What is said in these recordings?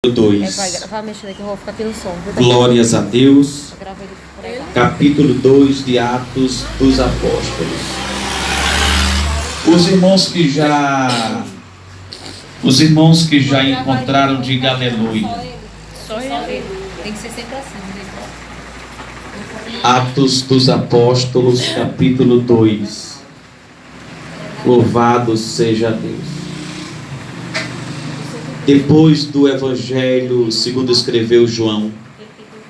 2. Vai gravar, mexendo aqui, eu vou ficar aqui no som. Glórias a Deus. Eu gravo ele por aí. Capítulo 2 de Atos dos Apóstolos. Os irmãos que já encontraram, diga aleluia. Só ele. Tem que ser sempre assim, né? Atos dos Apóstolos, capítulo 2. Louvado seja Deus. Depois do Evangelho segundo escreveu João,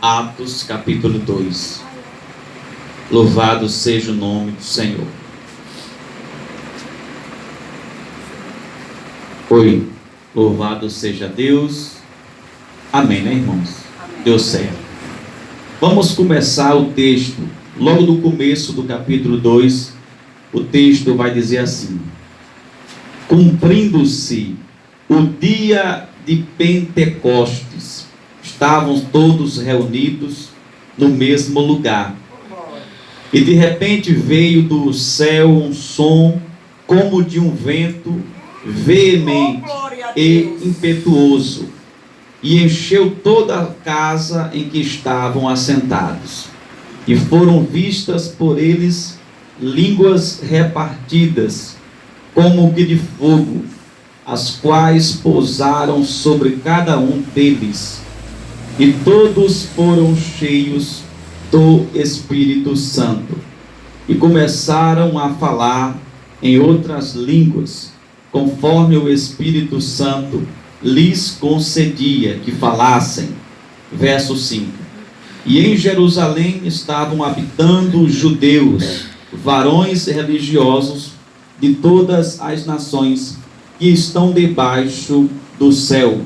Atos capítulo 2. Louvado seja o nome do Senhor. Oi, louvado seja Deus. Amém, né, irmãos? Deu certo. Vamos começar o texto. Logo no começo do capítulo 2, o texto vai dizer assim: cumprindo-se o dia de Pentecostes, estavam todos reunidos no mesmo lugar. E de repente veio do céu um som como de um vento veemente e impetuoso, e encheu toda a casa em que estavam assentados. E foram vistas por eles línguas repartidas, como que de fogo, as quais pousaram sobre cada um deles, e todos foram cheios do Espírito Santo, e começaram a falar em outras línguas, conforme o Espírito Santo lhes concedia que falassem. Verso 5. E em Jerusalém estavam habitando os judeus, varões religiosos de todas as nações que estão debaixo do céu.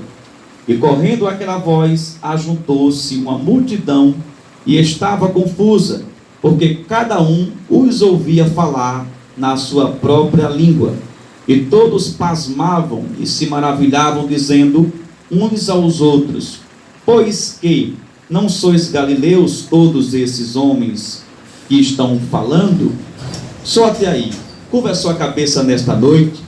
E correndo aquela voz, ajuntou-se uma multidão e estava confusa, porque cada um os ouvia falar na sua própria língua. E todos pasmavam e se maravilhavam, dizendo uns aos outros: pois que não sois galileus todos esses homens que estão falando? Só até aí. Curva a sua cabeça nesta noite.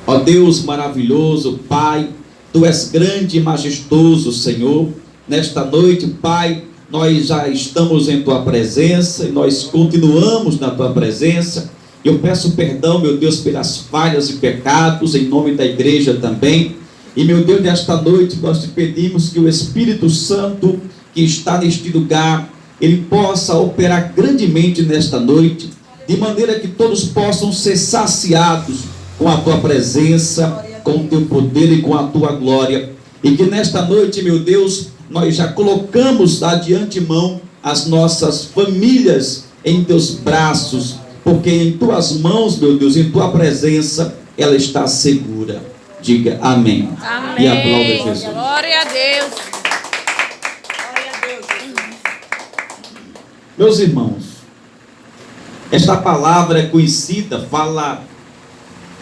Ó Deus maravilhoso, Pai, Tu és grande e majestoso, Senhor. Nesta noite, Pai, nós já estamos em Tua presença e nós continuamos na Tua presença. Eu peço perdão, meu Deus, pelas falhas e pecados, em nome da igreja também. E, meu Deus, nesta noite nós te pedimos que o Espírito Santo que está neste lugar, ele possa operar grandemente nesta noite, de maneira que todos possam ser saciados com a tua presença, com o teu poder e com a tua glória. E que nesta noite, meu Deus, nós já colocamos de antemão as nossas famílias em teus braços, porque em tuas mãos, meu Deus, em tua presença, ela está segura. Diga amém. Amém. E aplauda Jesus. Glória a Deus. Glória a Deus. Meus irmãos, esta palavra é conhecida, fala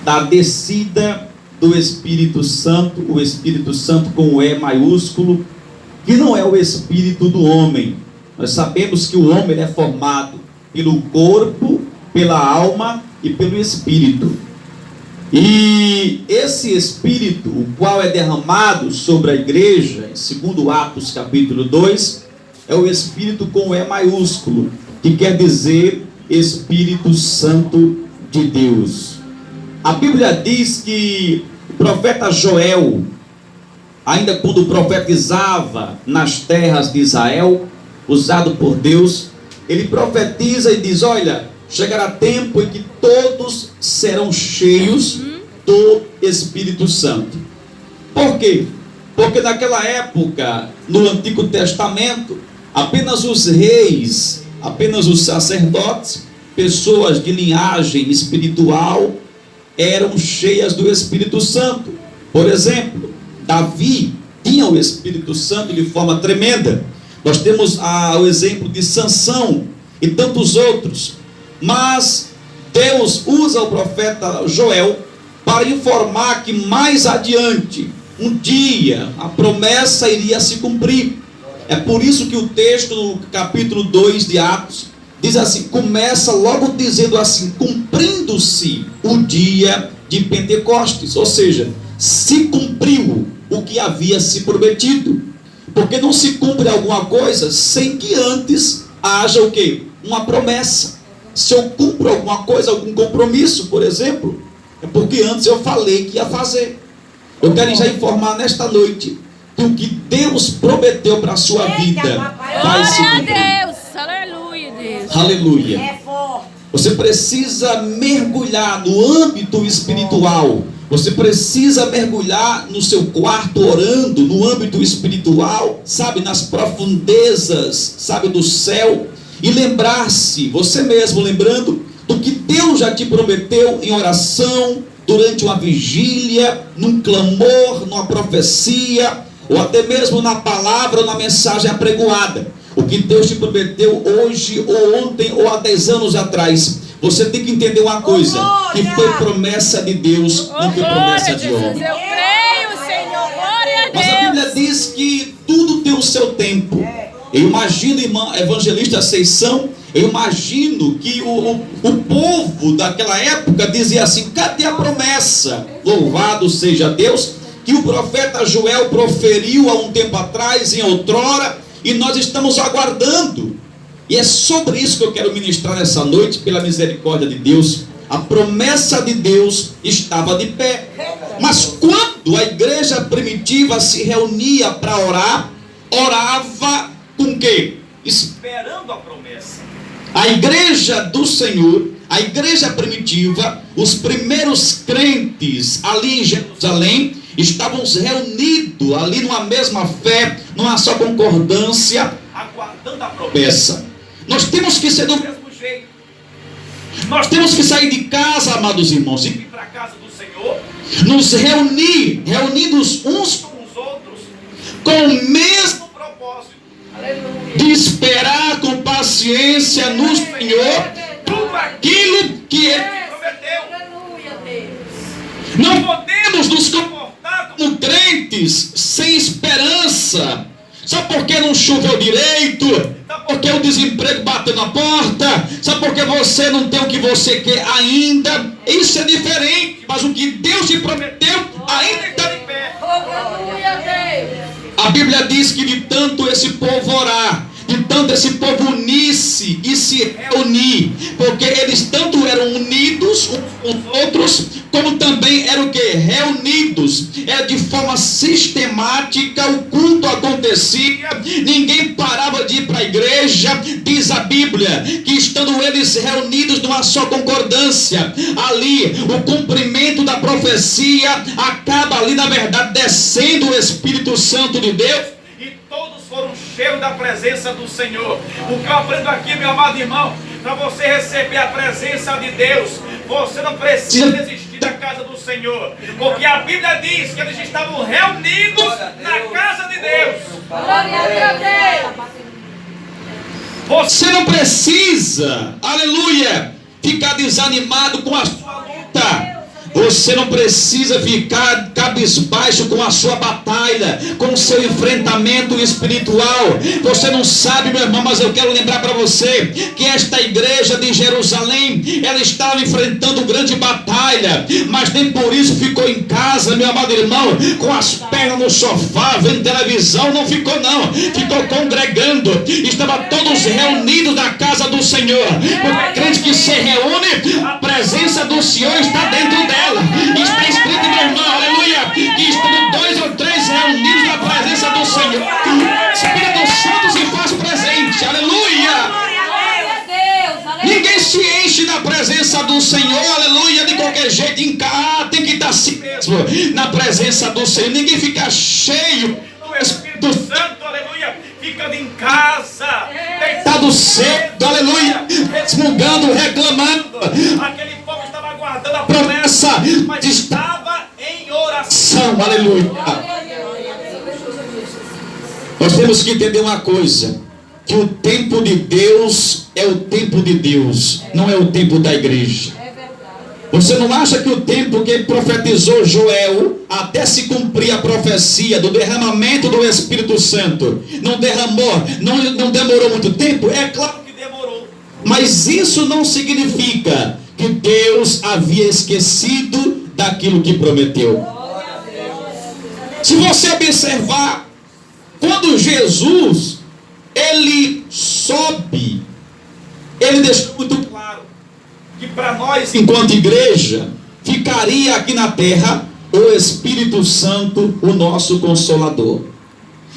da descida do Espírito Santo, o Espírito Santo com o E maiúsculo, que não é o Espírito do homem. Nós sabemos que o homem é formado pelo corpo, pela alma e pelo Espírito. E esse Espírito, o qual é derramado sobre a igreja, segundo Atos capítulo 2, é o Espírito com o E maiúsculo, que quer dizer Espírito Santo de Deus. A Bíblia diz que o profeta Joel, ainda quando profetizava nas terras de Israel, usado por Deus, ele profetiza e diz: olha, chegará tempo em que todos serão cheios do Espírito Santo. Por quê? Porque naquela época, no Antigo Testamento, apenas os reis, apenas os sacerdotes, pessoas de linhagem espiritual, eram cheias do Espírito Santo. Por exemplo, Davi tinha o Espírito Santo de forma tremenda. Nós temos o exemplo de Sansão e tantos outros. Mas Deus usa o profeta Joel para informar que mais adiante, um dia, a promessa iria se cumprir. É por isso que o texto do capítulo 2 de Atos diz assim, começa logo dizendo assim: cumprindo-se o dia de Pentecostes, ou seja, se cumpriu o que havia se prometido. Porque não se cumpre alguma coisa sem que antes haja o quê? Uma promessa. Se eu cumpro alguma coisa, algum compromisso, por exemplo, é porque antes eu falei que ia fazer. Eu quero já informar nesta noite que o que Deus prometeu para a sua vida vai se Glória cumprir. a Deus. Aleluia, Deus. Aleluia. É forte. Você precisa mergulhar no âmbito espiritual. Você precisa mergulhar no seu quarto orando, no âmbito espiritual, sabe, nas profundezas, sabe, do céu, e lembrar-se, você mesmo lembrando do que Deus já te prometeu em oração, durante uma vigília, num clamor, numa profecia, ou até mesmo na palavra ou na mensagem apregoada. O que Deus te prometeu hoje, ou ontem, ou há 10 anos atrás. Você tem que entender uma coisa, que foi promessa de Deus, não foi promessa de homem. Eu creio, Senhor. Glória a Deus. Mas a Bíblia diz que tudo tem o seu tempo. Eu imagino, irmã evangelista Ascensão, eu imagino que o povo daquela época dizia assim: cadê a promessa? Louvado seja Deus, que o profeta Joel proferiu há um tempo atrás, em outrora, e nós estamos aguardando. E é sobre isso que eu quero ministrar nessa noite, pela misericórdia de Deus. A promessa de Deus estava de pé. Mas quando a igreja primitiva se reunia para orar, orava com o quê? Esperando a promessa. A igreja do Senhor, a igreja primitiva, os primeiros crentes ali em Jerusalém, estavam reunidos ali numa mesma fé, numa só concordância, aguardando a promessa. Nós temos que ser do mesmo jeito. Nós temos que sair de casa, amados irmãos, e vir para a casa do Senhor, nos reunir, reunidos uns com os outros, com o mesmo propósito, de esperar com paciência no Senhor tudo aquilo que Ele prometeu. Não podemos nos comportar como crentes sem esperança. Só porque não choveu direito, só porque o desemprego bateu na porta, só porque você não tem o que você quer ainda. Isso é diferente, mas o que Deus te prometeu ainda está de pé. A Bíblia diz que de tanto esse povo orar, de tanto esse povo unir-se e se reunir, porque eles tanto eram unidos uns com os outros, como também eram o que? Reunidos. Era de forma sistemática, o culto acontecia, ninguém parava de ir para a igreja. Diz a Bíblia que estando eles reunidos numa só concordância, ali o cumprimento da profecia acaba ali, na verdade, descendo o Espírito Santo de Deus, foram cheios da presença do Senhor. O que eu aprendo aqui, meu amado irmão, para você receber a presença de Deus, você não precisa desistir da casa do Senhor, porque a Bíblia diz que eles estavam reunidos na casa de Deus. Glória a Deus. Você não precisa, aleluia, ficar desanimado com a sua luta. Você não precisa ficar cabisbaixo com a sua batalha, com o seu enfrentamento espiritual. Você não sabe, meu irmão, mas eu quero lembrar para você que esta igreja de Jerusalém, ela estava enfrentando grande batalha, mas nem por isso ficou em casa, meu amado irmão, com as pernas no sofá, vendo televisão. Não ficou não, ficou congregando. Estava todos reunidos na casa do Senhor, porque crente que se reúne, a presença do Senhor está dentro dela. Está escrito, meu irmão, aleluia, que estando 2 ou 3 reunidos na presença do Senhor, o Espírito Santo se faz presente, aleluia. Ninguém se enche da presença do Senhor, aleluia, de qualquer jeito, em casa, tem que estar assim mesmo, na presença do Senhor. Ninguém fica cheio do Espírito Santo, aleluia, ficando em casa, deitado cedo, aleluia, resmungando, reclamando. Aquele povo estava aguardando a promessa, mas estava em oração, aleluia. Nós temos que entender uma coisa, que o tempo de Deus é o tempo de Deus, não é o tempo da igreja. Você não acha que o tempo que profetizou Joel, até se cumprir a profecia do derramamento do Espírito Santo, não demorou muito tempo? É claro que demorou. Mas isso não significa que Deus havia esquecido daquilo que prometeu. Se você observar, quando Jesus, ele sobe, ele deixou muito claro que para nós, enquanto igreja, ficaria aqui na terra o Espírito Santo, o nosso Consolador.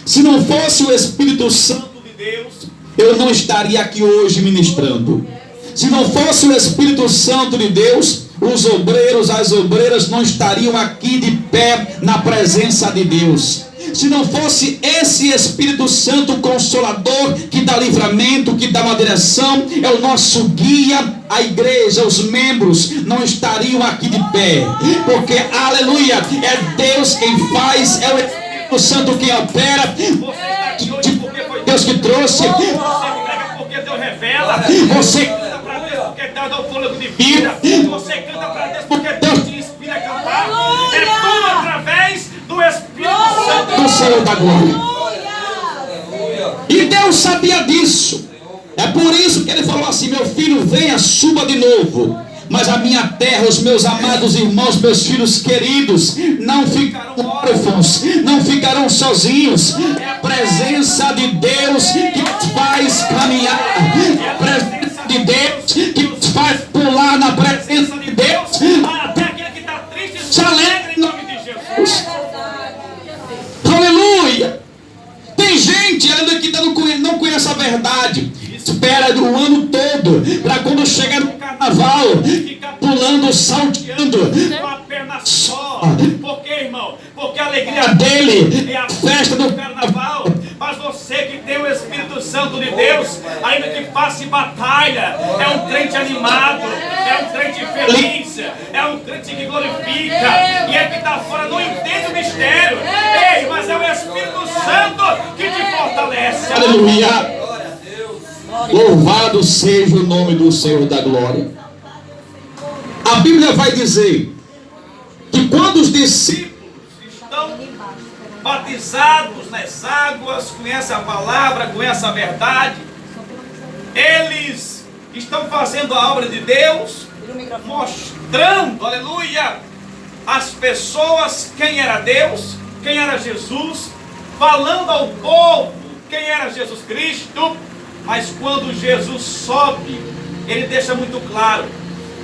Se não fosse o Espírito Santo de Deus, eu não estaria aqui hoje ministrando. Se não fosse o Espírito Santo de Deus, os obreiros, as obreiras não estariam aqui de pé na presença de Deus. Se não fosse esse Espírito Santo Consolador, que dá livramento, que dá uma direção, é o nosso guia, a igreja, os membros não estariam aqui de pé. Porque, aleluia, é Deus quem faz, é o Espírito Santo quem opera. Você está aqui hoje porque foi Deus que trouxe. Você prega porque Deus revela. Você canta para Deus porque Deus dá o fôlego de vida. Você canta para Deus porque Deus te inspira a cantar. É tudo através do Espírito Santo do Senhor da glória. E Deus sabia disso. É por isso que ele falou assim: meu filho, venha, suba de novo. Mas a minha terra, os meus amados irmãos, meus filhos queridos, não ficarão órfãos, não ficarão sozinhos. É a presença de Deus que nos faz caminhar. É a presença de Deus que nos faz pular na presença de Deus. Até aquele que está triste, se alegre em nome de Jesus. Aleluia! Tem gente ainda que não conhece a verdade. Espera do ano todo para quando chegar no carnaval ficar pulando, salteando com a perna só. Por quê, irmão? Porque a alegria dele é a festa do carnaval. Mas você que tem o Espírito Santo de Deus, ainda que passe batalha, é um crente animado, é um crente feliz, é um crente que glorifica. E é que está fora não entende o mistério. Ei, mas é o Espírito Santo que te fortalece. Aleluia! Louvado seja o nome do Senhor da glória. A Bíblia vai dizer que quando os discípulos estão batizados nas águas, conhecem a palavra, conhecem a verdade, eles estão fazendo a obra de Deus, mostrando, aleluia, às pessoas quem era Deus, quem era Jesus, falando ao povo quem era Jesus Cristo. Mas quando Jesus sobe, ele deixa muito claro: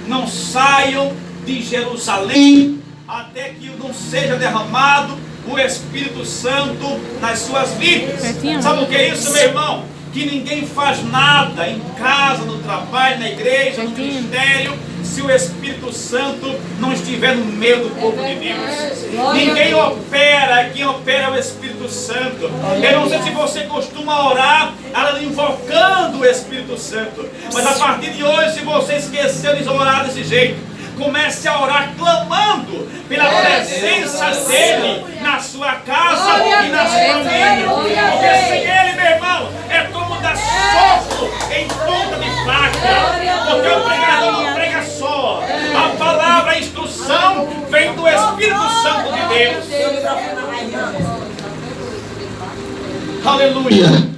não saiam de Jerusalém até que não seja derramado o Espírito Santo nas suas vidas. Sabe o que é isso, meu irmão? Que ninguém faz nada em casa, no trabalho, na igreja, no ministério, se o Espírito Santo não estiver no meio do povo de Deus. Ninguém opera, quem opera é o Espírito Santo. Eu não sei se você costuma orar invocando o Espírito Santo, mas a partir de hoje, se você esqueceu de orar desse jeito, comece a orar clamando pela presença dele na sua casa e na sua família. Porque sem ele, meu irmão, é como dar sopro em ponta de faca. Porque o pregador não prega só. A palavra, a instrução vem do Espírito Santo de Deus. Aleluia.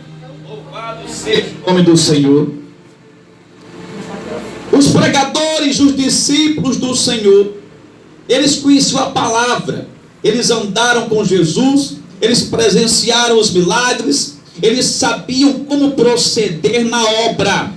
Louvado seja o nome do Senhor. Os pregadores, os discípulos do Senhor, eles conheciam a palavra, eles andaram com Jesus, eles presenciaram os milagres, eles sabiam como proceder na obra,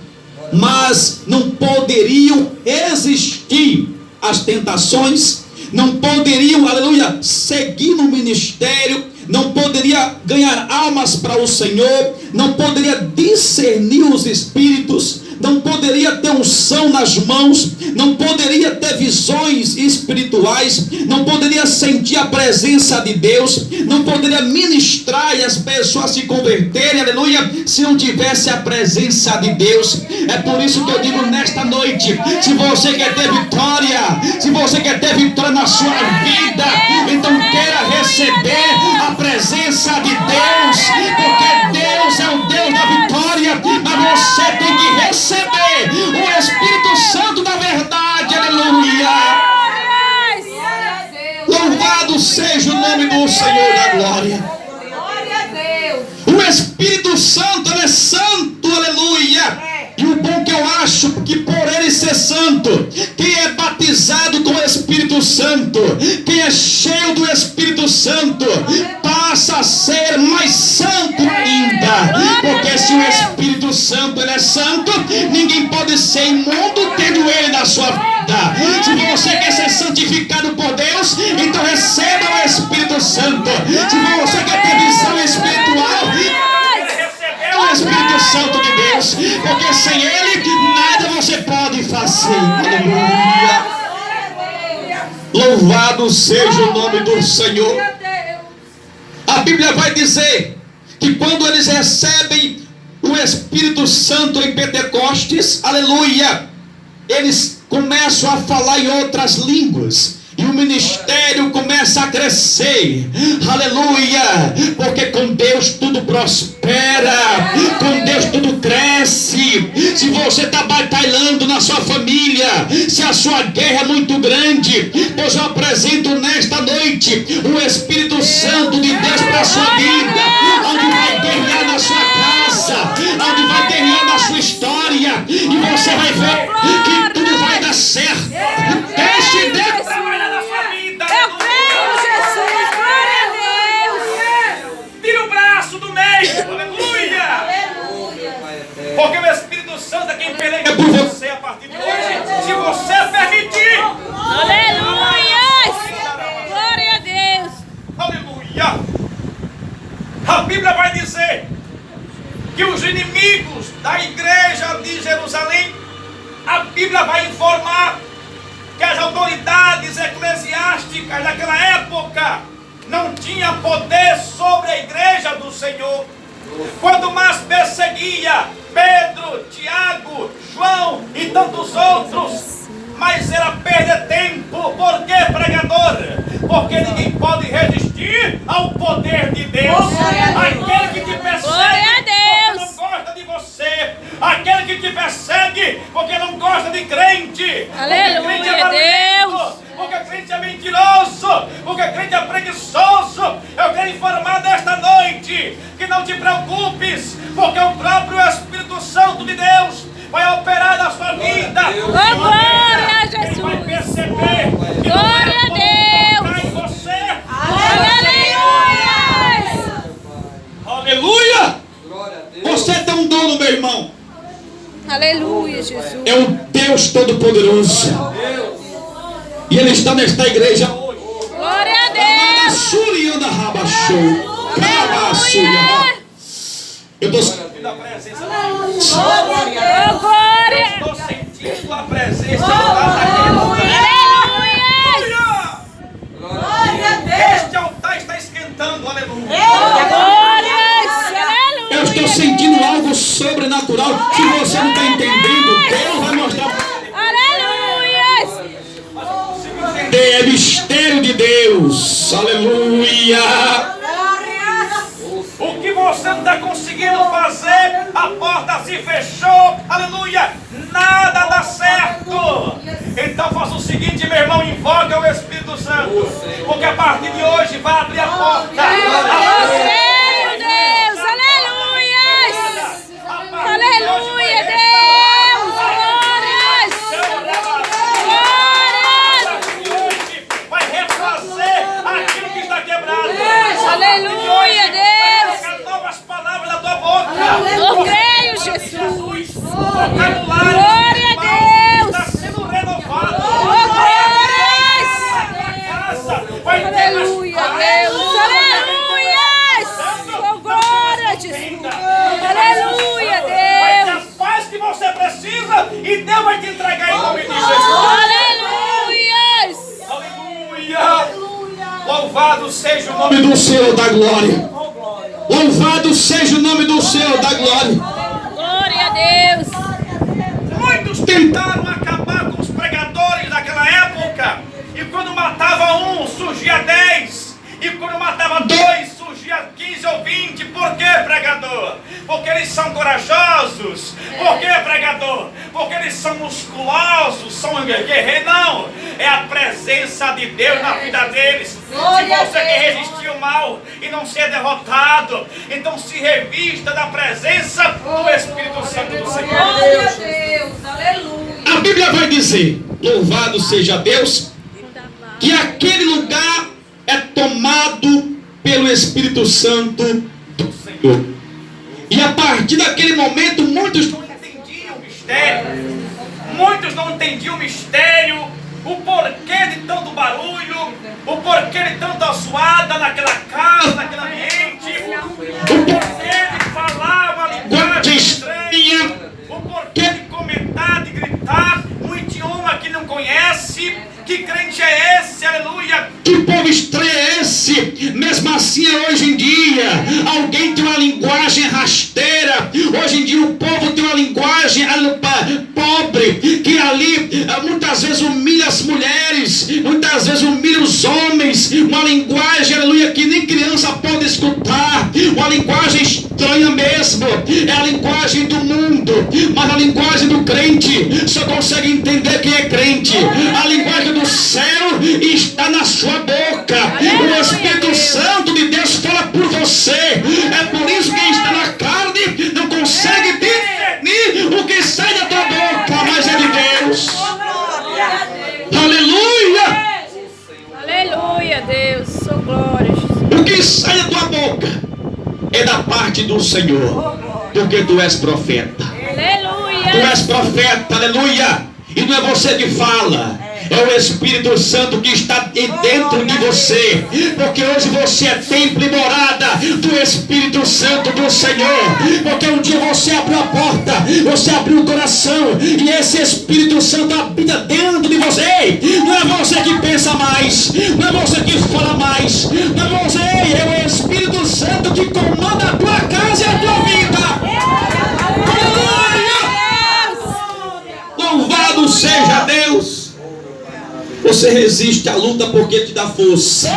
mas não poderiam resistir às tentações, não poderiam, aleluia, seguir no ministério, não poderia ganhar almas para o Senhor, não poderia discernir os espíritos, não poderia ter unção nas mãos, não poderia ter visões espirituais, não poderia sentir a presença de Deus, não poderia ministrar e as pessoas se converterem, aleluia, se não tivesse a presença de Deus. É por isso que eu digo nesta noite: se você quer ter vitória, se você quer ter vitória na sua vida, então queira receber a presença de Deus, porque Deus é o Deus da vitória, mas você tem que receber o Espírito Santo da verdade. Aleluia. Louvado seja o nome do Senhor da glória. O Espírito Santo, ele é santo, aleluia. E o bom que eu acho que por ele ser santo, quem é batizado com o Espírito Santo, quem é cheio do Espírito Santo, passa a ser mais santo ainda. Porque se o Espírito Santo ele é santo, ninguém pode ser imundo tendo ele na sua vida. Se você quer ser santificado por Deus, então receba o Espírito Santo. Se você quer ter visão espiritual, o Espírito Santo de Deus, porque sem ele nada você pode fazer. Aleluia. Louvado seja o nome do Senhor. A Bíblia vai dizer que quando eles recebem o Espírito Santo em Pentecostes, aleluia, eles começam a falar em outras línguas. E o ministério começa a crescer, aleluia, porque com Deus tudo prospera, com Deus tudo cresce. Se você está batalhando na sua família, se a sua guerra é muito grande, Deus eu apresento nesta noite o Espírito Santo de Deus para a sua vida, onde vai guerrear na sua casa, onde vai guerrear na sua história, e você vai ver que tudo vai dar certo. Deixe Deus trabalhar na sua vida. Eu creio, Jesus. Glória a Deus. Tira o braço do meio. Aleluia. Porque o Espírito Santo é quem peleja por você a partir de hoje. Se você permitir. Aleluia. Glória a Deus. Aleluia. A Bíblia vai dizer que os inimigos da igreja de Jerusalém, a Bíblia vai informar que as autoridades eclesiásticas daquela época não tinham poder sobre a igreja do Senhor. Quanto mais perseguia Pedro, Tiago, João e tantos outros, mas era perder tempo. Por que, pregador? Porque ninguém pode resistir ao poder de Deus. Aquele que te persegue porque não gosta de você, aquele que te persegue porque não gosta de crente, Aleluia, porque crente é barulhento, Deus. porque crente é mentiroso, porque crente é preguiçoso. Eu quero informar nesta noite que não te preocupes, porque o próprio Espírito Santo de Deus vai operar na sua vida. Glória a Jesus. Ele vai perceber que Glória a Deus. cai em você. Aleluia. aleluia. Você tem um dono, meu irmão. Aleluia, Jesus. É o Deus Todo-Poderoso. E Ele está nesta igreja hoje. Glória a Deus. Aleluia. Eu estou Da presença Oh, glória. Estou sentindo a presença daquele lugar. Aleluia. Este altar está esquentando, aleluia. Glória. Eu estou sentindo algo sobrenatural. Se você não está entendendo, Deus vai mostrar. Aleluia. É mistério de Deus. Aleluia. O que você não está conseguindo fazer, a porta se fechou, aleluia, nada dá certo. Então faça o seguinte, meu irmão, invoca o Espírito Santo, porque a partir de hoje vai abrir a porta. Eu creio, Deus. Aleluia. Aleluia, Deus. Glórias. Vai refazer aquilo que está quebrado. Aleluia, Deus. Vai colocar novas palavras na tua boca. Eu creio, Jesus. Vocabulário Glória a Deus. está sendo renovado. Glórias. Vai ter mais Aleluia, Deus. Aleluia. Oh, glória, Jesus. Aleluia, Vai ter a Deus. paz que você precisa e Deus vai te entregar em nome de Jesus. Aleluia. Aleluia. Louvado seja o nome Nome do Senhor da glória. Louvado seja o nome do Senhor da glória. Glória a Deus. Muitos tentaram acabar com os pregadores daquela época. E quando matava um, surgia 10. E quando matava 2, surgia dia 15 ou 20. Por que, pregador? Porque eles são corajosos. Por que, pregador? Porque eles são musculosos, são guerreiros. Não, é a presença de Deus na vida deles. Se você quer resistir ao mal e não ser derrotado, então se revista da presença do Espírito Santo do Senhor. Glória a Deus, aleluia. A Bíblia vai dizer, louvado seja Deus, que aquele lugar é tomado pelo Espírito Santo do Senhor. E a partir daquele momento, muitos não Entendiam o mistério. Muitos não entendiam o mistério, o porquê de tanto barulho, o porquê de tanta zoada naquela casa, naquele ambiente, o porquê de falar uma linguagem estranha, o porquê de comentar, de gritar um idioma que não conhece. Que crente é esse? Aleluia! Que povo estranho é esse? Mesmo assim, hoje em dia, alguém tem uma linguagem rasteira. Hoje em dia, o povo tem uma linguagem pobre, que ali muitas vezes humilha as mulheres, muitas vezes humilha os homens. Uma linguagem, aleluia, que nem criança pode escutar. Uma linguagem estranha mesmo. É a linguagem do mundo, mas a linguagem do crente só consegue entender quem é crente. A linguagem do céu está na sua boca. O Espírito Santo de Deus fala por você. É por isso que quem está na carne não consegue discernir o que sai da tua boca, mas é de Deus. Aleluia! Aleluia, Deus, sou glória, Jesus. O que sai da tua boca é da parte do Senhor, porque tu és profeta. Aleluia. Tu és profeta, aleluia. E não é você que fala, é o Espírito Santo que está dentro de você. Porque hoje você é templo e morada do Espírito Santo do Senhor. Porque um dia você abriu a porta, você abriu o coração, e esse Espírito Santo habita dentro de você. Ei, não é você que pensa mais, não é você que fala mais, não é você, é o Espírito Santo que comanda a tua casa e a tua vida. Louvado seja Deus. Você resiste à luta porque te dá força.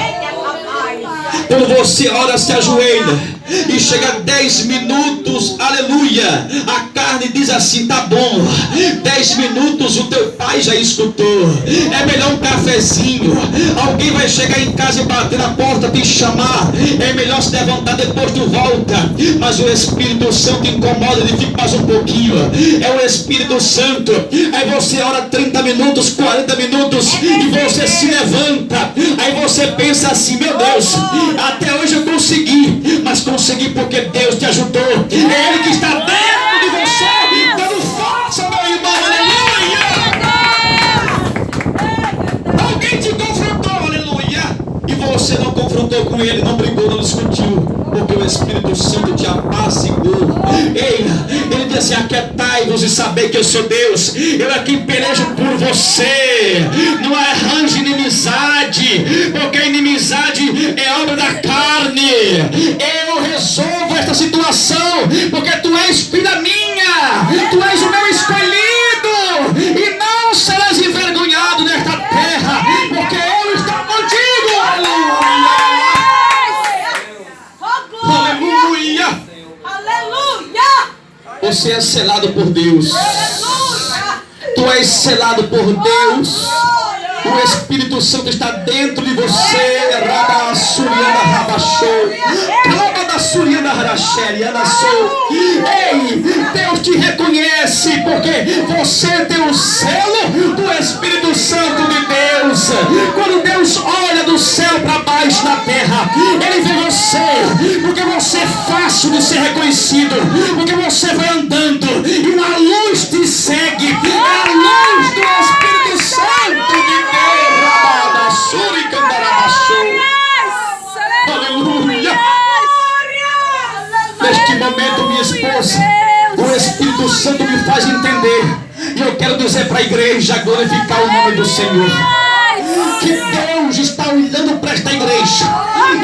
Quando você ora, se ajoelha e chega 10 minutos, aleluia, a carne diz assim, tá bom, 10 minutos o teu pai já escutou, é melhor um cafezinho, alguém vai chegar em casa e bater na porta, te chamar, é melhor se levantar, depois tu volta. Mas o Espírito Santo incomoda, ele fica mais um pouquinho, é o Espírito Santo. Aí você ora 30 minutos, 40 minutos e você se levanta, aí você pensa assim, meu Deus, até hoje eu consegui, mas consegui porque Deus te ajudou. É Ele que está dentro de você, dando força, meu irmão, aleluia. Alguém te confrontou, aleluia, e você não confrontou com Ele, não brigou, não discutiu, porque o Espírito Santo te apaciguou. Ei, Ele disse assim, aquietai-vos e sabei que eu sou Deus, eu aqui pelejo por você. Não arranje inimizade, porque a inimizade é obra da carne. Eu resolvo esta situação, porque tu és filha minha, tu és o meu escolhido, e não serás envergonhado nesta terra, porque eu estou contigo. Aleluia! Aleluia. Você é selado por Deus. Tu és selado por Deus. O Espírito Santo está dentro de você. Ei, Deus te reconhece porque você tem o selo do Espírito Santo de Deus. Quando Deus olha do céu para baixo na terra, Ele vê você, porque você é fácil de ser reconhecido, porque você vai andando e uma luz te segue. É a luz do Espírito Santo de Deus. Aleluia. Neste momento, minha esposa, o Espírito Santo me faz entender, e eu quero dizer para a igreja, glorificar o nome do Senhor, que Deus está olhando para esta igreja,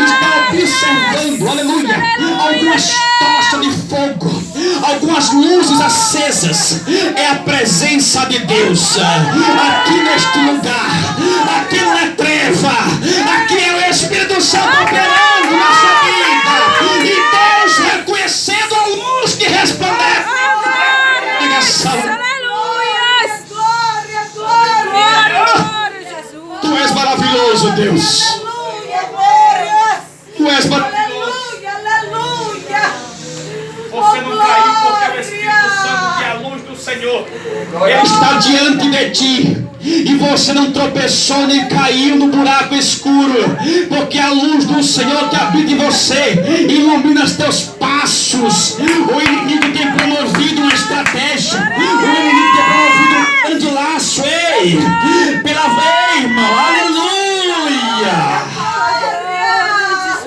está observando, aleluia, algumas tochas de fogo, algumas luzes acesas. É a presença de Deus aqui neste lugar. Aqui não é treva, aqui é o Espírito Santo operando na sua vida. Deus. Aleluia, glória. Tu és maravilhoso. Aleluia, aleluia. Você não caiu porque é o Espírito Santo que é a luz do Senhor. Ele está diante de ti. E você não tropeçou nem caiu no buraco escuro, porque a luz do Senhor que habita em você ilumina os teus passos. O inimigo tem promovido uma estratégia. O inimigo tem promovido um grande laço. Ei, pela veia, irmão. Aleluia.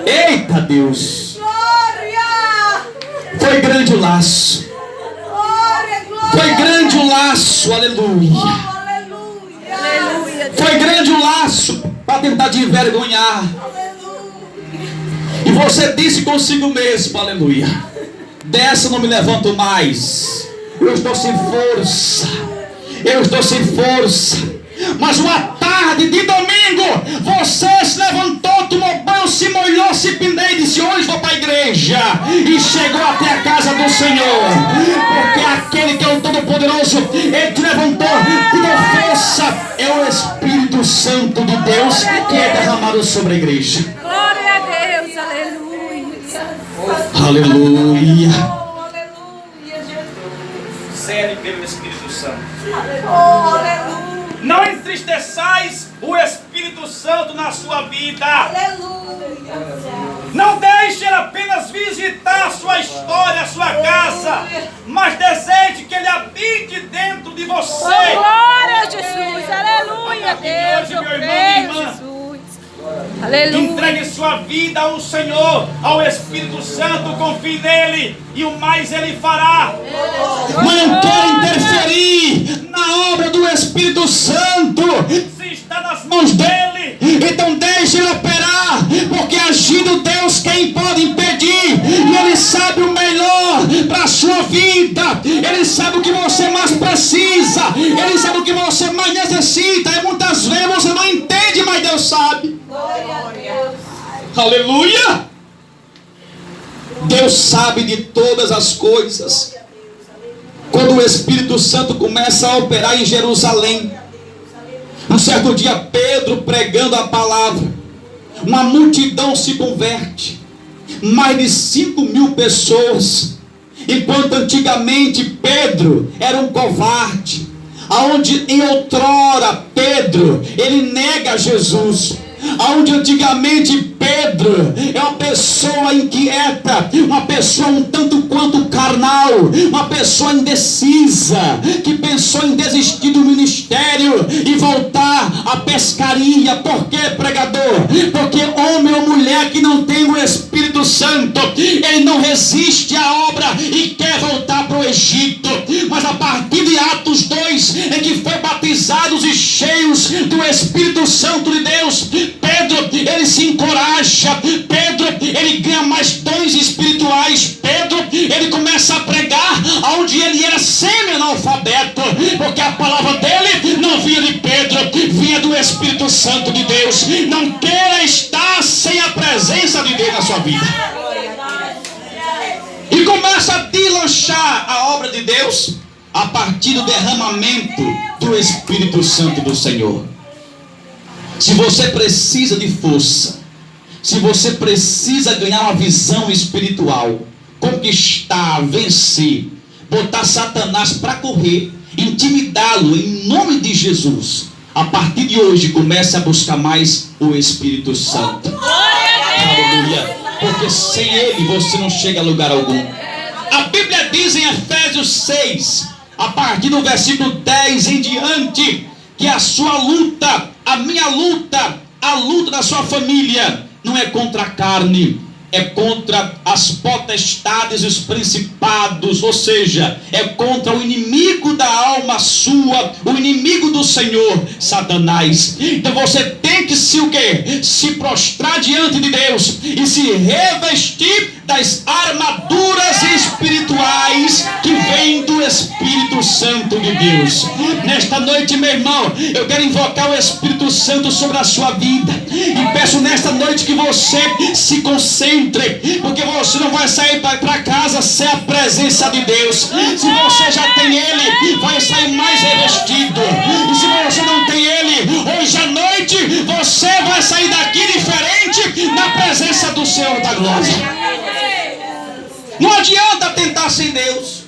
Eita Deus. Glória. Foi grande o laço. Glória, glória. Foi grande o laço. Aleluia. Aleluia. Foi grande o laço para tentar te envergonhar. Aleluia. E você disse consigo mesmo, aleluia: dessa eu não me levanto mais. Eu estou sem força. Eu estou sem força. Mas uma tarde de domingo, você se levantou, tomou banho, se molhou, se pendeu e disse: hoje vou para a igreja. E chegou até a casa do Senhor. Porque aquele que é o Todo-Poderoso, Ele te levantou, te deu força. É o Espírito Santo de Deus que é derramado sobre a igreja. Glória a Deus, aleluia. Aleluia. Oh, aleluia, Jesus. Sério pelo Espírito Santo. Oh, aleluia. Não entristeçais o Espírito Santo na sua vida. Aleluia. Não deixe ele apenas visitar a sua história, a sua casa, mas deseje que ele habite dentro de você. Glória a Jesus, aleluia, Deus, eu Meu irmão, creio, minha irmã. Jesus. Aleluia. Entregue sua vida ao Senhor, ao Espírito Santo, confie nele e o mais ele fará. Mas não quero interferir na obra do Espírito Santo. Se está nas mãos dele, Então deixe ele operar, porque agindo Deus, quem pode impedir? E Ele sabe o melhor para a sua vida. Ele sabe o que você mais precisa. Ele sabe o que você mais necessita. E muitas vezes você não entende, mas Deus sabe. Glória a Deus. Aleluia! Deus sabe de todas as coisas. Quando o Espírito Santo começa a operar em Jerusalém, um certo dia Pedro pregando a palavra, uma multidão se converte, mais de 5.000 pessoas, enquanto antigamente Pedro era um covarde, aonde em outrora Pedro, ele nega Jesus, aonde antigamente Pedro é uma pessoa inquieta, uma pessoa um tanto quanto carnal, uma pessoa indecisa, que pensou em desistir do ministério e voltar à pescaria. Por que, pregador? Porque homem ou mulher que não tem o Espírito Santo, ele não resiste à obra e quer voltar para o Egito. Mas a partir de Atos 2, em que foi batizados e cheios do Espírito Santo de Deus, Pedro, ele se encoraja. Pedro, ele ganha mais dons espirituais. Pedro, ele começa a pregar onde ele era semi-analfabeto, porque a palavra dele não vinha de Pedro, vinha do Espírito Santo de Deus. Não queira estar sem a presença de Deus na sua vida. E começa a deslanchar a obra de Deus a partir do derramamento do Espírito Santo do Senhor. Se você precisa de força, se você precisa ganhar uma visão espiritual, conquistar, vencer, botar Satanás para correr, intimidá-lo em nome de Jesus, a partir de hoje comece a buscar mais o Espírito Santo. Aleluia. Porque sem ele você não chega a lugar algum. A Bíblia diz em Efésios 6, a partir do versículo 10 em diante, que a sua luta, a minha luta, a luta da sua família não é contra a carne, é contra as potestades e os principados, ou seja, é contra o inimigo da alma sua, o inimigo do Senhor, Satanás. Então você tem que se o quê? Se prostrar diante de Deus e se revestir das armaduras espirituais espirituais que vêm do Espírito Santo de Deus. Nesta noite, meu irmão, eu quero invocar o Espírito Santo sobre a sua vida e peço nesta noite que você se concentre, porque você não vai sair para casa sem a presença de Deus. Se você já tem Ele, vai sair mais revestido. E se você não tem Ele, hoje à noite você vai sair daqui diferente na presença do Senhor da glória. Não adianta tentar sem Deus.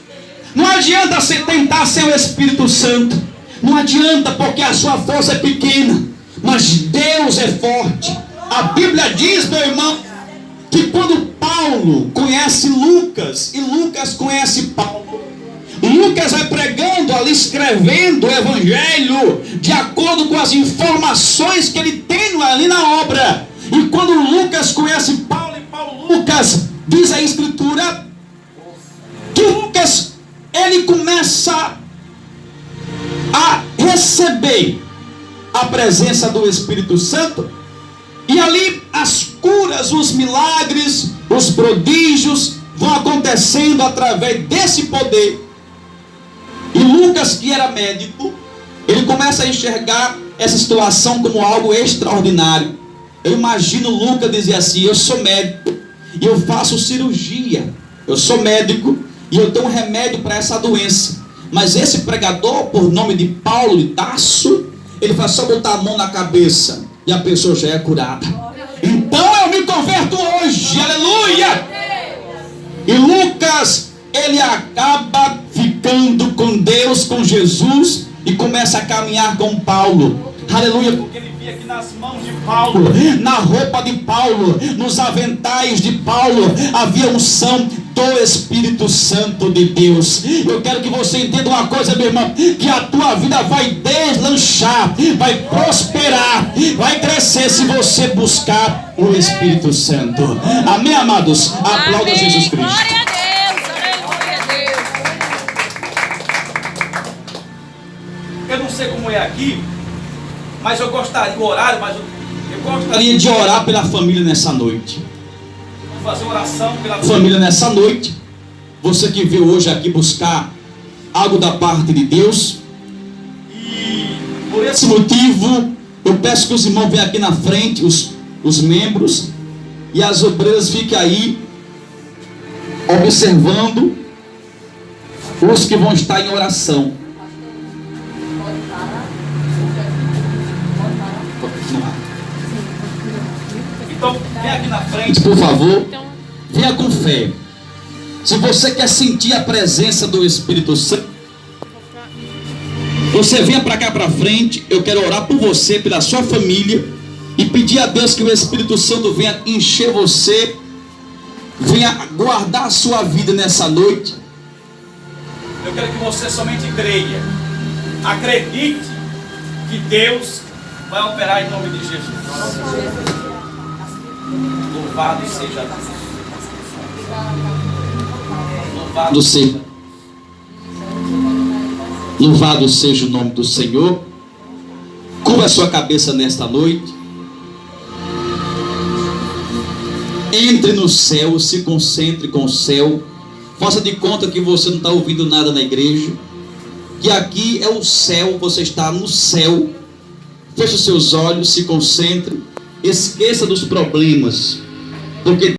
Não adianta tentar sem o Espírito Santo. Não adianta, porque a sua força é pequena, mas Deus é forte. A Bíblia diz, meu irmão, que quando Paulo conhece Lucas e Lucas conhece Paulo, Lucas vai pregando ali, escrevendo o evangelho de acordo com as informações que ele tem ali na obra. E quando Lucas conhece Paulo e Paulo Lucas, diz a escritura que Lucas, ele começa a receber a presença do Espírito Santo, e ali as curas, os milagres, os prodígios vão acontecendo através desse poder. E Lucas, que era médico, ele começa a enxergar essa situação como algo extraordinário. Eu imagino Lucas dizer assim: eu sou médico e eu faço cirurgia, eu sou médico e eu tenho um remédio para essa doença, mas esse pregador, por nome de Paulo de Tarso, ele faz só botar a mão na cabeça e a pessoa já é curada. Então eu me converto hoje, aleluia. E Lucas, ele acaba ficando com Deus, com Jesus, e começa a caminhar com Paulo, aleluia, porque ele via que nas mãos de Paulo, na roupa de Paulo, nos aventais de Paulo, havia unção do Espírito Santo de Deus. Eu quero que você entenda uma coisa, meu irmão, que a tua vida vai deslanchar, vai prosperar, vai crescer se você buscar o Espírito Santo. Amém, amados? Aplauda Jesus Cristo. Glória a Deus, aleluia a Deus. Eu não sei como é aqui, mas eu gostaria, o horário, mas eu gostaria Gostaria de orar pela família nessa noite. de fazer oração pela Família, nessa noite, você que veio hoje aqui buscar algo da parte de Deus, E por esse esse motivo, eu peço que os irmãos venham aqui na frente, os membros, e as obreiras fiquem aí, observando os que vão estar em oração. Então, vem aqui na frente. Por favor, venha com fé. Se você quer sentir a presença do Espírito Santo, você venha para cá para frente. Eu quero orar por você, pela sua família, e pedir a Deus que o Espírito Santo venha encher você, venha guardar a sua vida nessa noite. Eu quero que você somente creia, acredite que Deus vai operar em nome de Jesus. Louvado seja Deus. Louvado seja o nome do Senhor. Curva a sua cabeça nesta noite. Entre no céu, se concentre com o céu. Faça de conta que você não está ouvindo nada na igreja, que aqui é o céu, você está no céu. Feche os seus olhos, se concentre, esqueça dos problemas, porque